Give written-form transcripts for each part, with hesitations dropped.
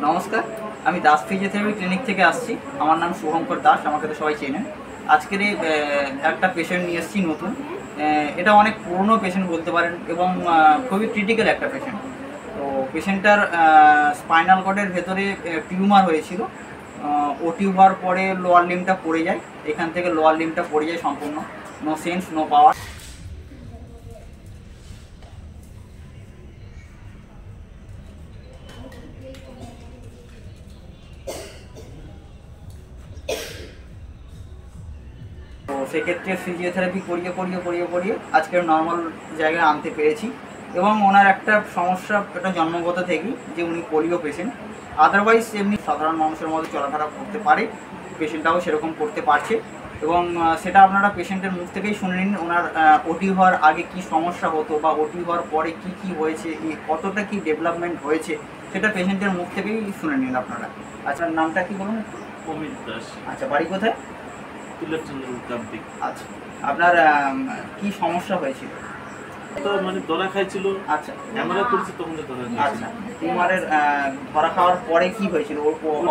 নমস্কার, আমি Das physiotherapy clinic থেকে আসছি। আমার নাম শুভঙ্কর দাস, আমাকে তো সবাই চেনেন। আজকের একটা পেশেন্ট নিয়ে এসেছি নতুন। এটা অনেক পুরনো পেশেন্ট বলতে পারেন এবং খুবই ক্রিটিক্যাল একটা পেশেন্ট। তো পেশেন্টটার স্পাইনাল কর্ডের ভেতরে টিউমার হয়েছিল। ওটি হওয়ার পরে লোয়ার লিম্বটা পড়ে যায়, এখান থেকে লোয়ার লিম্বটা পড়ে যায় সম্পূর্ণ, নো সেন্স নো পাওয়ার। তো সেক্ষেত্রে ফিজিওথেরাপি করিয়ে আজকের নর্মাল জায়গায় আনতে পেরেছি। এবং ওনার একটা সমস্যা, এটা জন্মগত থেকেই, যে উনি পোলিও পেশেন্ট। আদারওয়াইজ এমনি সাধারণ মানুষের মধ্যে চলাফেরা করতে পারে, পেশেন্টটাও সেরকম করতে পারছে। এবং সেটা আপনারা পেশেন্টের মুখ থেকেই শুনে নিন, ওনার ওটি হওয়ার আগে কি সমস্যা হতো বা ওটি হওয়ার পরে কি হয়েছে, কতটা কি ডেভেলপমেন্ট হয়েছে, সেটা পেশেন্টের মুখ থেকেই শুনে নিন আপনারা। আচ্ছা, নামটা কি বলুন? অমিত দাস। আচ্ছা, বাড়ি কোথায়? আচ্ছা, আপনার কি সমস্যা হয়েছিল? তো মানে ধরা খাইছিল। আচ্ছা, ক্যামেরা করেছে তখন ধরা খাইছিল। আচ্ছা, টিউমারের ধরা খাওয়ার পরে কি হয়েছিল?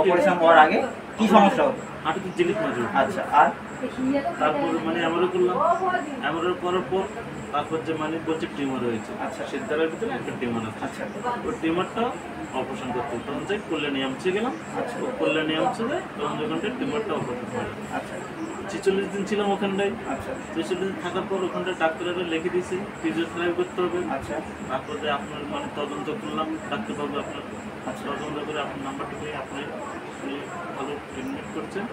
অপারেশন হওয়ার আগে কি সমস্যা হতো? হাঁটুতে জিলিপ মারল। আচ্ছা, আর তারপর মানে এমআরও করলাম, এমআরও করার পর তারপর যে মানে বলছে টিউমার হয়েছে। আচ্ছা, সিদ্ধারের ভিতরে একটা টিউমার আছে। আচ্ছা, ওই টিউমারটা অপারেশন করতে হবে। তখন যাই কল্যাণীয়ামসে গেলাম। আচ্ছা, কল্যাণীয়ামসে যাই তখন যখন টিউমারটা অপারেশন হয়। আচ্ছা, 46 দিন ছিলাম ওখানটায়। আচ্ছা, 46 দিন থাকার পর ওখানটায় ডাক্তাররা লিখে দিয়েছে ফিজিওথেরাপি করতে হবে। আচ্ছা, তারপরে আপনার মানে তদন্ত করলাম, ডাক্তারবাবু আপনার তদন্ত করে আপনার নাম্বারটা পেয়ে আপনি ভালো ট্রিটমেন্ট করছেন।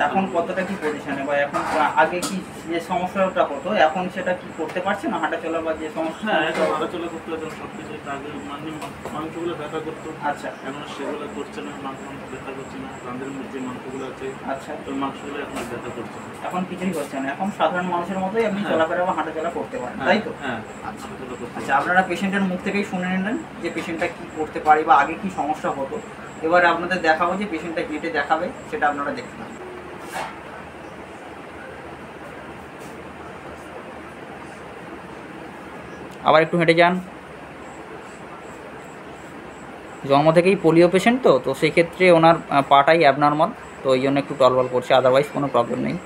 এখন কতটা কি পজিশনে, বা এখন আগে কি যে সমস্যাটা হতো এখন সেটা কি করতে পারছে না? হাঁটা চলা বা যে সমস্যা? হ্যাঁ, এখন হাঁটাচলা করতে হতো সব কিছু। আগে মানে মাংসগুলো ব্যথা করতো। আচ্ছা, এখন সেগুলো করছে না, মাংস ব্যথা করছে না। কাঁধের মধ্যে মাংসগুলো আছে, আচ্ছা, ওই মাংসগুলো এখন ব্যথা করছে না। এখন কিছুই হচ্ছে না, এখন সাধারণ মানুষের মতোই আপনি চলাফেরা বা হাঁটাচলা করতে পারেন, তাই তো? হ্যাঁ, আচ্ছা, হাঁটাচলা করতে। আচ্ছা, আপনারা পেশেন্টের মুখ থেকেই শুনে নিলেন যে পেশেন্টটা কী করতে পারে বা আগে কি সমস্যা হতো। এবার আপনাদের দেখাবো যে পেশেন্টটা হেঁটে দেখাবে, সেটা আপনারা দেখতে পাবেন। আবার একটু হেঁটে যান। জন্ম থেকেই পোলিও পেশেন্ট, তো সেক্ষেত্রে ওনার পাটাই অ্যাবনর্মাল, তো এই জন্য একটু টলবল করছে, আদারওয়াইজ কোনো প্রবলেম নেই।